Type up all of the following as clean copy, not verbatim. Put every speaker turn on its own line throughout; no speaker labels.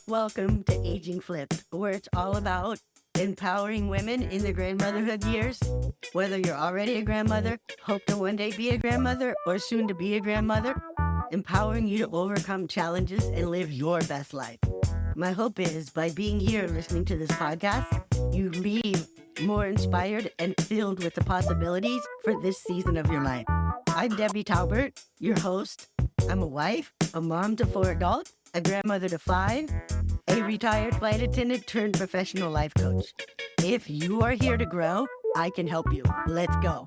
Welcome to Aging Flipped, where it's all about empowering women in their grandmotherhood years. Whether you're already a grandmother, hope to one day be a grandmother, or soon to be a grandmother, empowering you to overcome challenges and live your best life. My hope is by being here listening to this podcast, you leave more inspired and filled with the possibilities for this season of your life. I'm Debbie Talbert, your host. I'm a wife, a mom to 4 adults, a grandmother to 5, a retired flight attendant turned professional life coach. If you are here to grow, I can help you. Let's go.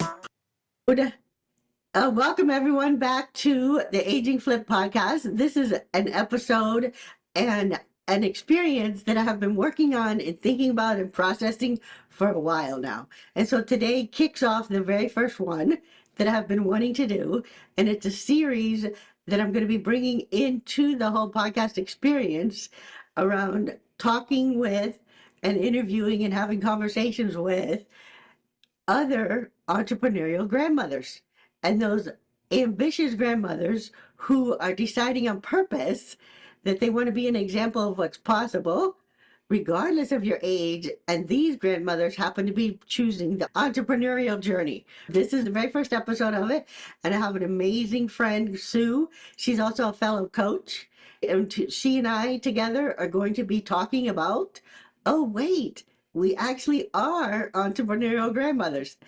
Welcome everyone back to the Aging Flip podcast. This is an episode and an experience that I have been working on and thinking about and processing for a while now. And so today kicks off the very first one that I've been wanting to do. And it's a series that I'm going to be bringing into the whole podcast experience around talking with and interviewing and having conversations with other entrepreneurial grandmothers and those ambitious grandmothers who are deciding on purpose that they want to be an example of what's possible regardless of your age. And these grandmothers happen to be choosing the entrepreneurial journey. This is the very first episode of it, and I have an amazing friend, Sue. She's also a fellow coach, and she and I together are going to be talking about, oh wait, we actually are entrepreneurial grandmothers.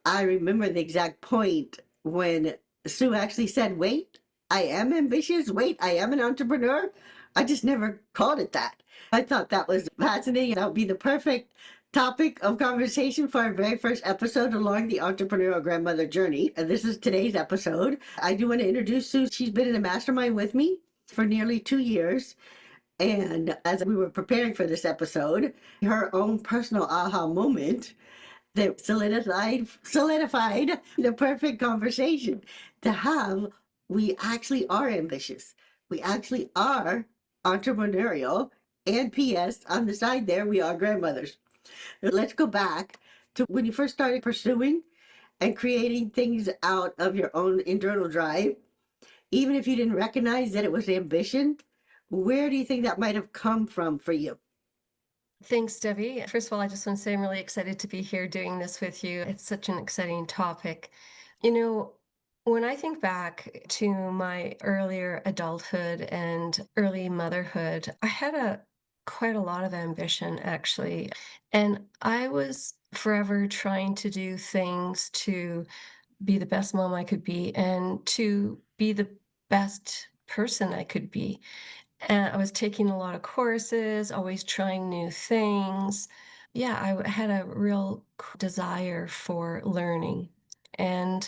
I remember the exact point when Sue actually said, wait, I am ambitious. Wait, I am an entrepreneur. I just never called it that. I thought that was fascinating. That would be the perfect topic of conversation for our very first episode along the entrepreneurial grandmother journey. And this is today's episode. I do want to introduce Sue. She's been in a mastermind with me for nearly 2 years. And as we were preparing for this episode, her own personal aha moment that solidified the perfect conversation to have. We actually are ambitious. We actually are entrepreneurial. And P.S. on the side there, we are grandmothers. Let's go back to when you first started pursuing and creating things out of your own internal drive. Even if you didn't recognize that it was ambition, where do you think that might have come from for you?
Thanks, Debbie. First of all, I just want to say I'm really excited to be here doing this with you. It's such an exciting topic. When I think back to my earlier adulthood and early motherhood, I had quite a lot of ambition, actually. And I was forever trying to do things to be the best mom I could be and to be the best person I could be. And I was taking a lot of courses, always trying new things. Yeah, had a real desire for learning. And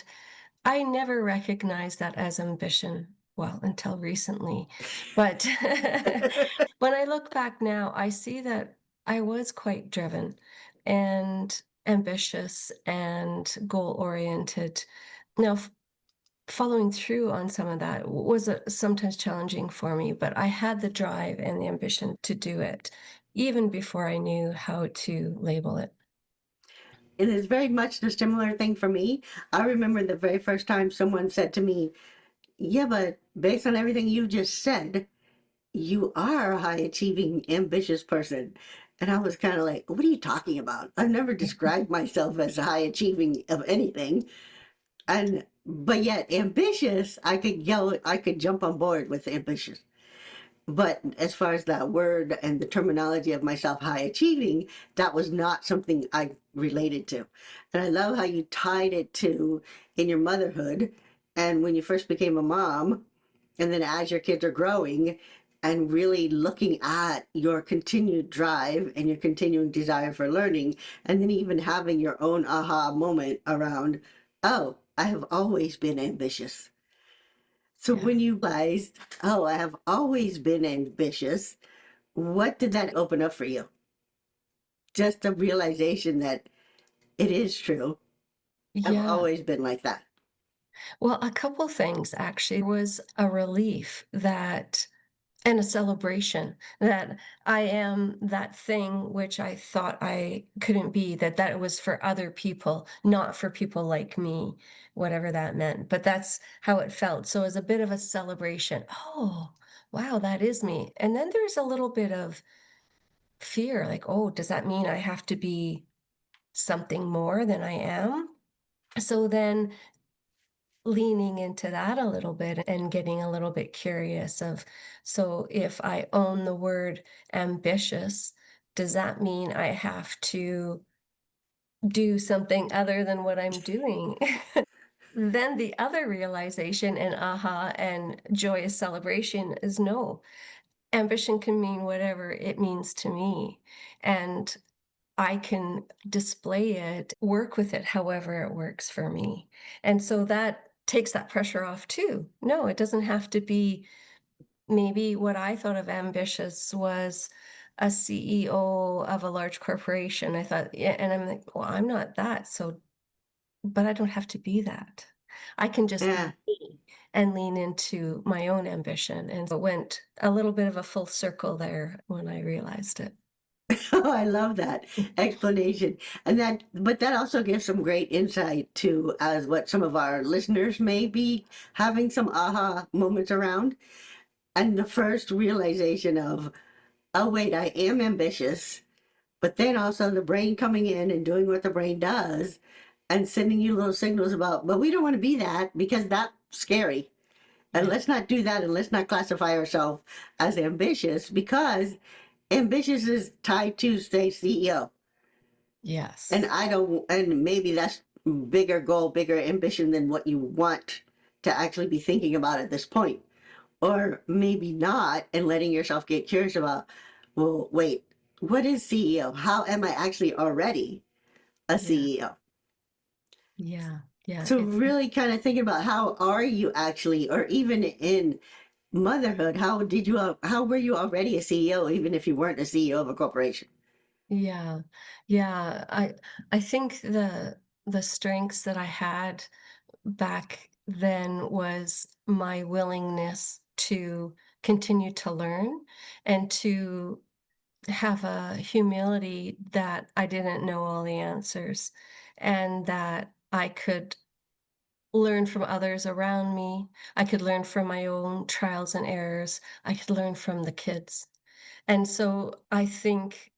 I never recognized that as ambition, well, until recently. But when I look back now, I see that I was quite driven and ambitious and goal-oriented. Now, following through on some of that was sometimes challenging for me, but I had the drive and the ambition to do it, even before I knew how to label it.
It is very much the similar thing for me. I remember the very first time someone said to me, yeah, but based on everything you just said, you are a high achieving, ambitious person. And I was kind of like, what are you talking about? I've never described myself as high achieving of anything. But yet ambitious, I could jump on board with ambitious. But as far as that word and the terminology of myself high achieving, that was not something I related to. And I love how you tied it to in your motherhood and when you first became a mom, and then as your kids are growing and really looking at your continued drive and your continuing desire for learning, and then even having your own aha moment around, oh, I have always been ambitious. So
Yeah.
when you realized, oh, I have always been ambitious, what did that open up for you? Just a realization that it is true. I've
Yeah.
always been like that.
Well, a couple things actually was a relief that and a celebration that I am that thing which I thought I couldn't be, that was for other people, not for people like me, whatever that meant. But that's how it felt. So it was a bit of a celebration. Oh, wow, that is me. And then there's a little bit of fear, like, oh, does that mean I have to be something more than I am? So then leaning into that a little bit and getting a little bit curious of, so if I own the word ambitious, does that mean I have to do something other than what I'm doing? Then the other realization and aha and joyous celebration is no. Ambition can mean whatever it means to me. And I can display it, work with it however it works for me. And so that takes that pressure off too. No, it doesn't have to be maybe what I thought of ambitious was a CEO of a large corporation. I thought, yeah, and I'm like, well, I'm not that. So, but I don't have to be that. I can just be
Yeah.
me and lean into my own ambition. And so it went a little bit of a full circle there when I realized it.
Oh, I love that explanation. And that, but that also gives some great insight to as what some of our listeners may be having some aha moments around. And the first realization of, oh, wait, I am ambitious, but then also the brain coming in and doing what the brain does and sending you little signals about, but we don't want to be that because that's scary. And
Yeah.
let's not do that and let's not classify ourselves as ambitious because ambitious is tied to stay CEO. And
Yes.
I don't, and maybe that's bigger goal, bigger ambition than what you want to actually be thinking about at this point. Or maybe not, and letting yourself get curious about, well, wait, what is CEO? How am I actually already a
Yeah.
CEO?
Yeah. Yeah.
So
It's
really kind of thinking about how are you actually, or even in motherhood, how were you already a CEO, even if you weren't a CEO of a corporation?
yeah. Yeah. I think the strengths that I had back then was my willingness to continue to learn and to have a humility that I didn't know all the answers and that I could learn from others around me. I could learn from my own trials and errors. I could learn from the kids. And so I think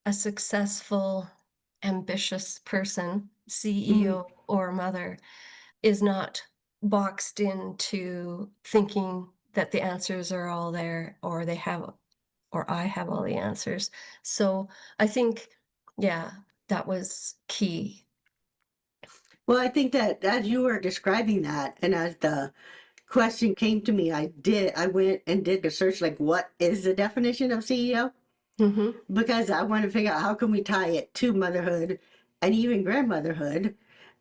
a successful, ambitious person,
Mhm.
CEO or mother, is not boxed into thinking that the answers are all there or they have or I have all the answers. So I think, yeah, that was key.
Well, I think that as you were describing that, and as the question came to me, I went and did a search like, what is the definition of CEO?
Hmm.
Because I want to figure out how can we tie it to motherhood and even grandmotherhood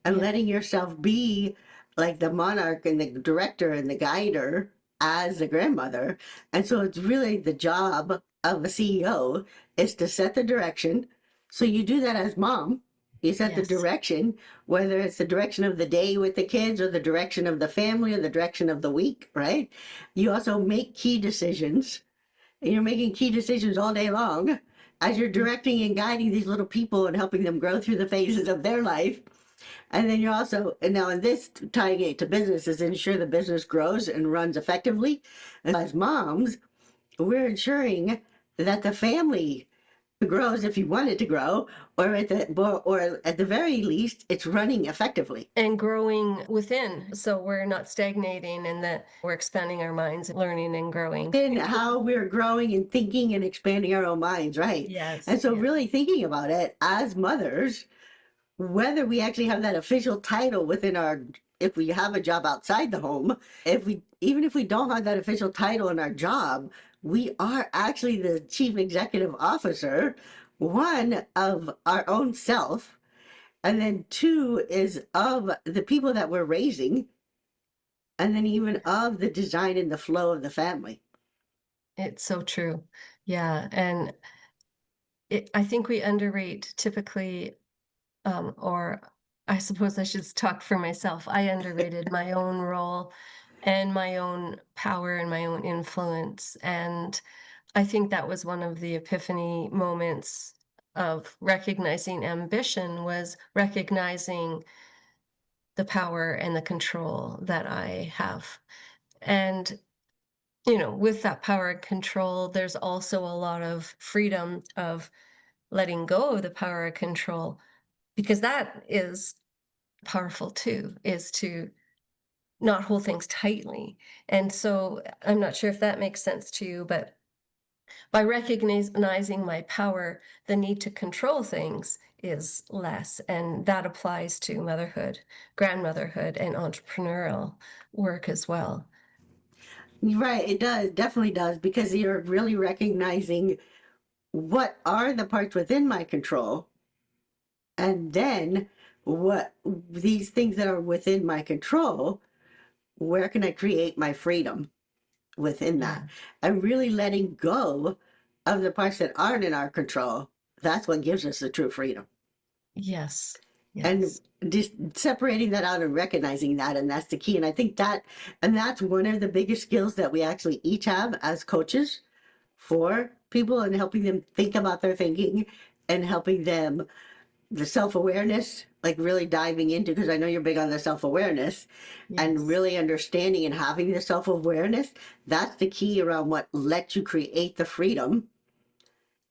and
Yeah.
letting yourself be like the monarch and the director and the guider as the grandmother. And so it's really the job of a CEO is to set the direction. So you do that as mom. You set the
Yes.
direction, whether it's the direction of the day with the kids or the direction of the family or the direction of the week, right? You also make key decisions and you're making key decisions all day long as you're
Yeah.
directing and guiding these little people and helping them grow through the phases of their life. And then you're also, and now in this, tying it to business is ensure the business grows and runs effectively. And as moms, we're ensuring that the family grows if you want it to grow, or at the very least, it's running effectively.
And growing within. So we're not stagnating and that we're expanding our minds, learning and growing.
In how we're growing and thinking and expanding our own minds, right?
Yes.
And so,
Yeah.
really thinking about it as mothers, whether we actually have that official title within our, if we have a job outside the home, if we, even if we don't have that official title in our job, we are actually the chief executive officer, one of our own self, and then two is of the people that we're raising, and then even of the design and the flow of the family.
It's so true. Yeah. And I think we underrate typically, or I suppose I should talk for myself. I underrated my own role and my own power and my own influence. And I think that was one of the epiphany moments of recognizing ambition was recognizing the power and the control that I have. And with that power and control, there's also a lot of freedom of letting go of the power and control, because that is powerful too, is to not hold things tightly. And so I'm not sure if that makes sense to you, but by recognizing my power, the need to control things is less. And that applies to motherhood, grandmotherhood, and entrepreneurial work as well.
Right, it does, definitely does, because you're really recognizing what are the parts within my control, and then what these things that are within my control, where can I create my freedom within that?
Yeah.
And really letting go of the parts that aren't in our control. That's what gives us the true freedom.
Yes.
And
Yes.
just separating that out and recognizing that, and that's the key. And I think that, and that's one of the biggest skills that we actually each have as coaches for people, and helping them think about their thinking, and helping them the self-awareness, like really diving into, because I know you're big on the self-awareness, and
Yes.
really understanding and having the self-awareness. That's the key around what lets you create the freedom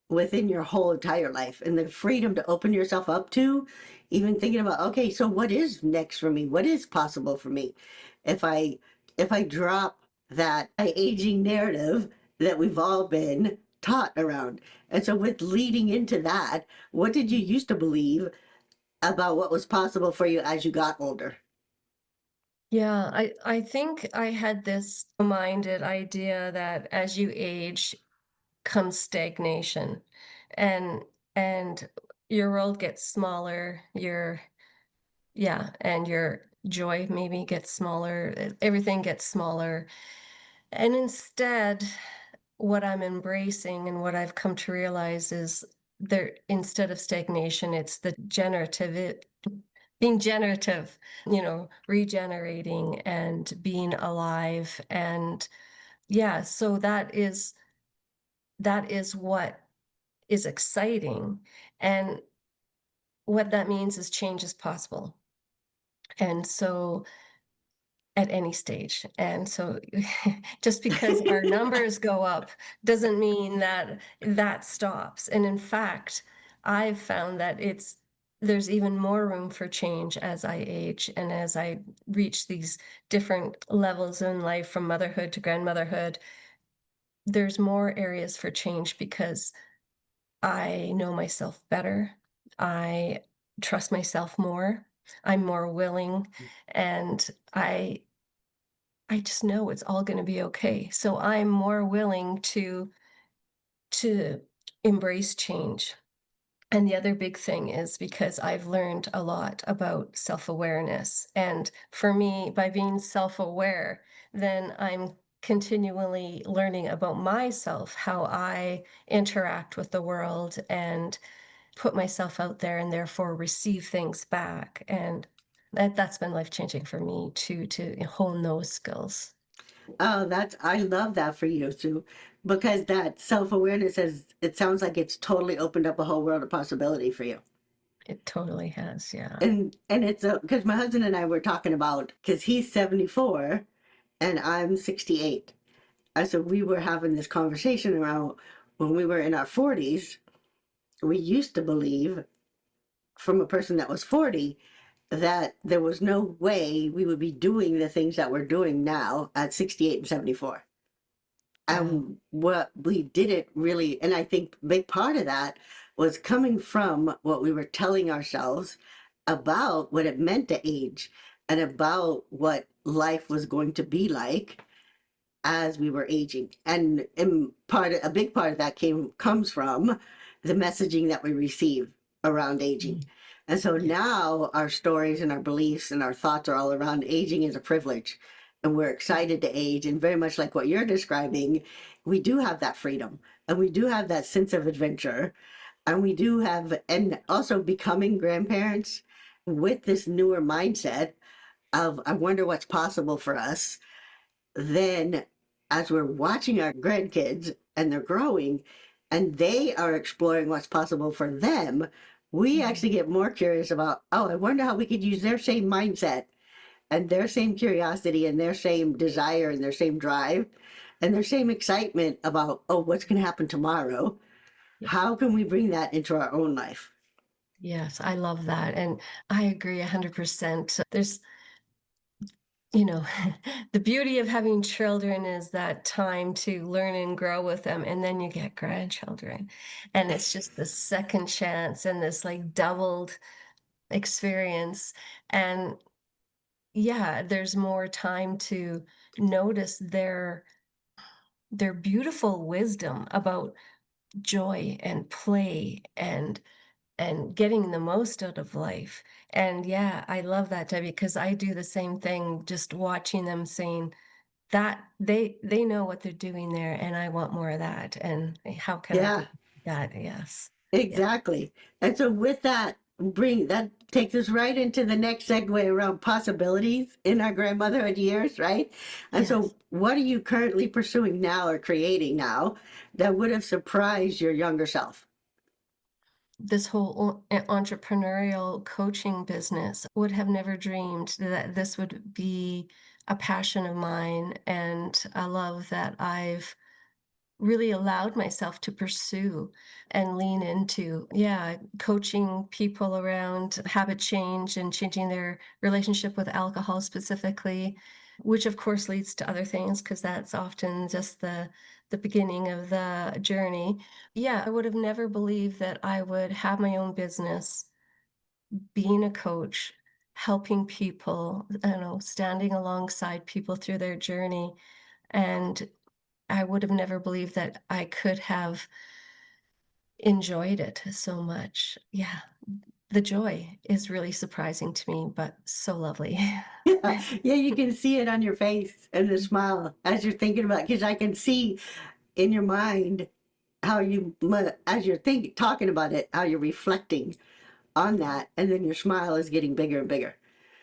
within your whole entire life, and the freedom to open yourself up to even thinking about, okay, so what is next for me, what is possible for me if I drop that aging narrative that we've all been taught around. And so with leading into that, what did you used to believe about what was possible for you as you got older?
Yeah, I think I had this minded idea that as you age comes stagnation, and and your world gets smaller, and your joy maybe gets smaller, everything gets smaller. And instead, what I'm embracing and what I've come to realize is there, instead of stagnation, it's the being generative, regenerating and being alive. And yeah, so that is what is exciting. And what that means is change is possible. And so at any stage. And so just because our numbers go up doesn't mean that that stops. And in fact, I've found that there's even more room for change as I age and as I reach these different levels in life, from motherhood to grandmotherhood. There's more areas for change because I know myself better. I trust myself more. I'm more willing, and I just know it's all gonna be okay. So I'm more willing to embrace change. And the other big thing is because I've learned a lot about self-awareness. And for me, by being self-aware, then I'm continually learning about myself, how I interact with the world and put myself out there and therefore receive things back. And that's been life-changing for me to hone those skills.
Oh, that's, I love that for you, Sue, because that self-awareness has, it sounds like it's totally opened up a whole world of possibility for you.
It totally has, yeah.
And it's because my husband and I were talking about, because he's 74 and I'm 68. And so we were having this conversation around when we were in our 40s, we used to believe from a person that was 40 that there was no way we would be doing the things that we're doing now at 68 and 74.
Wow.
And what we didn't really, and I think a big part of that was coming from what we were telling ourselves about what it meant to age, and about what life was going to be like as we were aging. And a big part of that comes from the messaging that we receive around aging.
Mm.
And so
Yeah.
now our stories and our beliefs and our thoughts are all around aging is a privilege. And we're excited to age. And very much like what you're describing, we do have that freedom, and we do have that sense of adventure. And we do have, and also becoming grandparents with this newer mindset of, I wonder what's possible for us. Then as we're watching our grandkids and they're growing and they are exploring what's possible for them, we
Mhm.
actually get more curious about, oh, I wonder how we could use their same mindset and their same curiosity and their same desire and their same drive and their same excitement about, oh, what's going to happen tomorrow?
Yeah.
How can we bring that into our own life?
Yes, I love that. And I agree 100%. There's, you know, the beauty of having children is that time to learn and grow with them. And then you get grandchildren. And it's just the second chance and this like doubled experience. And yeah, there's more time to notice their beautiful wisdom about joy and play and getting the most out of life. And yeah, I love that, Debbie, because I do the same thing, just watching them saying that they know what they're doing there, and I want more of that. And how can I
Yeah,
be that? Yes. Yeah.
exactly. And so with that, bring that takes us right into the next segue around possibilities in our grandmotherhood years, right? And
Yes.
so what are you currently pursuing now or creating now that would have surprised your younger self?
This whole entrepreneurial coaching business would have never dreamed that this would be a passion of mine and a love that I've really allowed myself to pursue and lean into. Yeah, coaching people around habit change and changing their relationship with alcohol specifically, which of course leads to other things because that's often just the beginning of the journey. Yeah, I would have never believed that I would have my own business, being a coach, helping people, standing alongside people through their journey. And I would have never believed that I could have enjoyed it so much. Yeah, the joy is really surprising to me, but so lovely.
Yeah, yeah, you can see it on your face and the smile as you're thinking about, because I can see in your mind how as you're talking about it, how you're reflecting on that, and then your smile is getting bigger and bigger.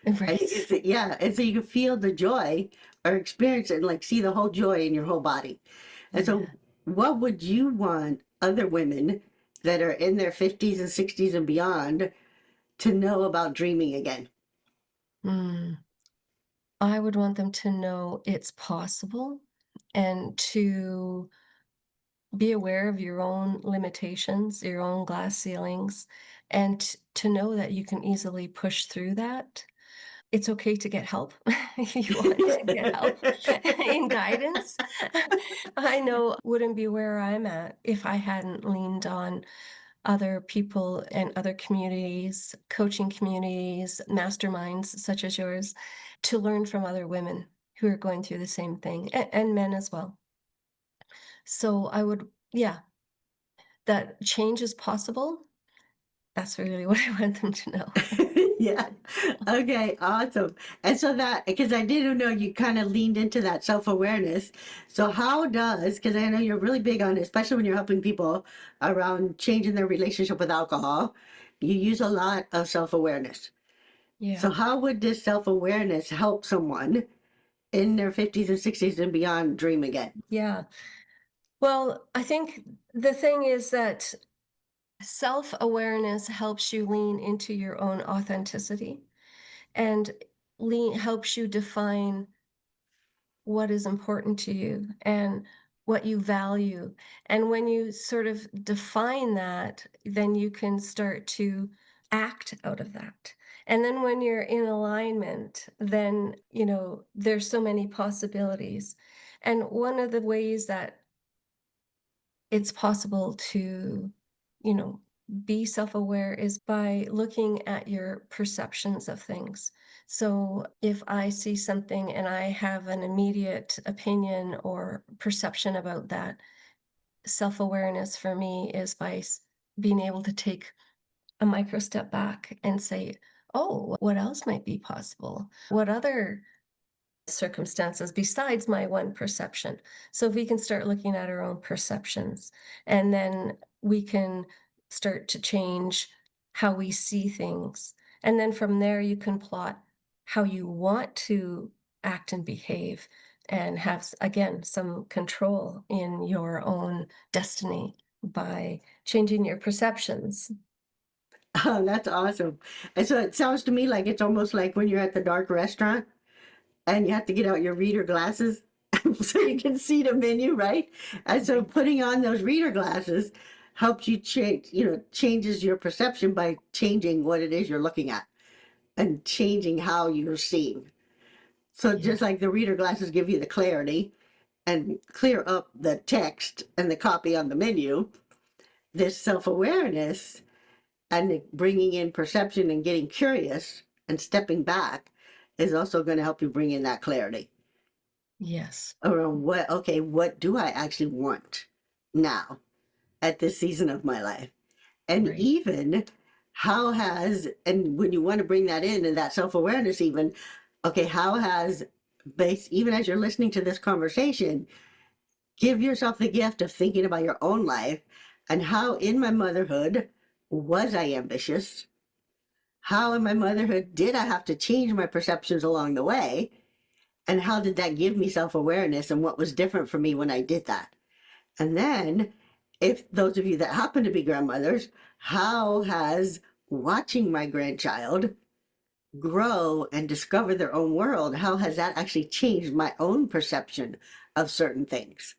And you can
Right.
see, yeah, and so you can feel the joy or experience it and like see the whole joy in your whole body. And so,
Yeah.
what would you want other women that are in their 50s and 60s and beyond to know about dreaming again?
Mm. I would want them to know it's possible and to be aware of your own limitations, your own glass ceilings, and to know that you can easily push through that. It's okay to get help if you want to get help in guidance. I know wouldn't be where I'm at if I hadn't leaned on other people and other communities, coaching communities, masterminds such as yours, to learn from other women who are going through the same thing, and men as well. So I would, yeah, that change is possible. That's really what I want them to know.
Yeah. Okay, awesome. And so that, because I didn't know you kind of leaned into that self-awareness. So how does, because I know you're really big on it, especially when you're helping people around changing their relationship with alcohol, you use a lot of self-awareness. So
Yeah.
how would this self-awareness help someone in their 50s and 60s and beyond dream again?
Yeah. Well, I think the thing is that self-awareness helps you lean into your own authenticity and helps you define what is important to you and what you value. And when you sort of define that, then you can start to act out of that. And then when you're in alignment, then, there's so many possibilities. And one of the ways that it's possible to, you know, be self-aware is by looking at your perceptions of things. So if I see something and I have an immediate opinion or perception about that, self-awareness for me is by being able to take a micro step back and say, oh, what else might be possible? What other circumstances besides my one perception. So if we can start looking at our own perceptions, and then we can start to change how we see things. And then from there, you can plot how you want to act and behave and have, again, some control in your own destiny by changing your perceptions.
Oh, that's awesome. And so it sounds to me like it's almost like when you're at the dark restaurant and you have to get out your reader glasses so you can see the menu, right? And so putting on those reader glasses helps you change, changes your perception by changing what it is you're looking at and changing how you're seeing. So
Yeah.
just like the reader glasses give you the clarity and clear up the text and the copy on the menu, this self-awareness and bringing in perception and getting curious and stepping back is also going to help you bring in that clarity
Yes.
around what do I actually want now at this season of my life? And
Right.
even and when you want to bring that in and that self-awareness, even, okay, how has, even as you're listening to this conversation, give yourself the gift of thinking about your own life and how in my motherhood was I ambitious? How in my motherhood did I have to change my perceptions along the way? And how did that give me self awareness and what was different for me when I did that? And then, if those of you that happen to be grandmothers, how has watching my grandchild grow and discover their own world, how has that actually changed my own perception of certain things?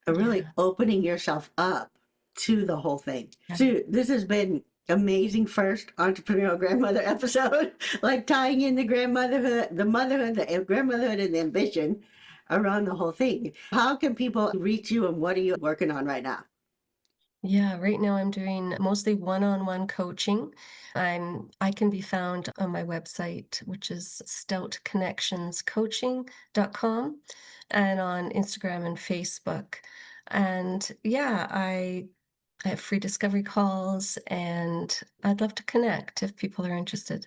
And really
Yeah.
opening yourself up to the whole thing. So this has been amazing first entrepreneurial grandmother episode, like tying in the grandmotherhood, the motherhood, the grandmotherhood, and the ambition around the whole thing. How can people reach you, and what are you working on right now?
Yeah, right now I'm doing mostly one-on-one coaching. I can be found on my website, which is stoutconnectionscoaching.com, and on Instagram and Facebook. And yeah, I have free discovery calls, and I'd love to connect if people are interested.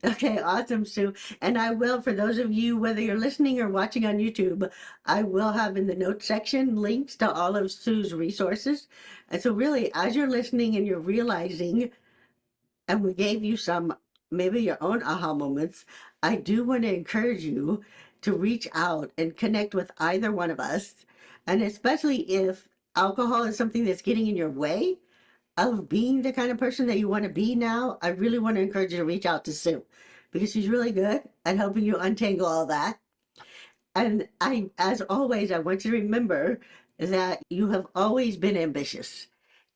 Okay, awesome, Sue. And I will, for those of you, whether you're listening or watching on YouTube, I will have in the notes section links to all of Sue's resources. And so, really, as you're listening and you're realizing, and we gave you some, maybe your own aha moments, I do want to encourage you to reach out and connect with either one of us. And especially if alcohol is something that's getting in your way of being the kind of person that you want to be now, I really want to encourage you to reach out to Sue because she's really good at helping you untangle all that. And as always, I want you to remember that you have always been ambitious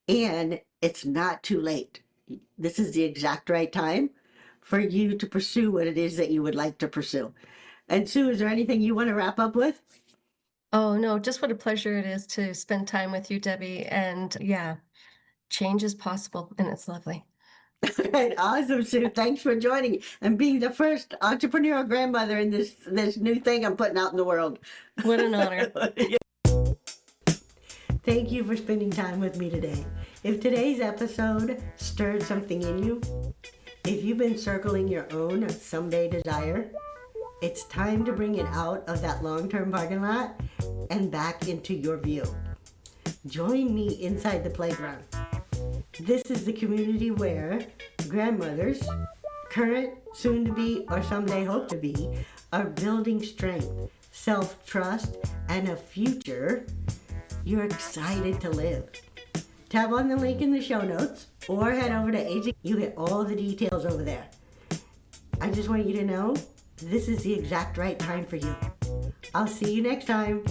and it's not too late. This is the exact right time for you to pursue what it is that you would like to pursue. And Sue, is there anything you want to wrap up with?
Oh, no, just what a pleasure it is to spend time with you, Debbie. And yeah, change is possible, and it's lovely.
Right, awesome, Sue. Thanks for joining and being the first entrepreneurial grandmother in this new thing I'm putting out in the world.
What an honor.
Thank you for spending time with me today. If today's episode stirred something in you, if you've been circling your own someday desire, it's time to bring it out of that long-term parking lot and back into your view. Join me inside the playground. This is the community where grandmothers, current, soon to be, or someday hope to be, are building strength, self-trust, and a future you're excited to live. Tap on the link in the show notes or head over to Aging. You get all the details over there. I just want you to know this is the exact right time for you. I'll see you next time.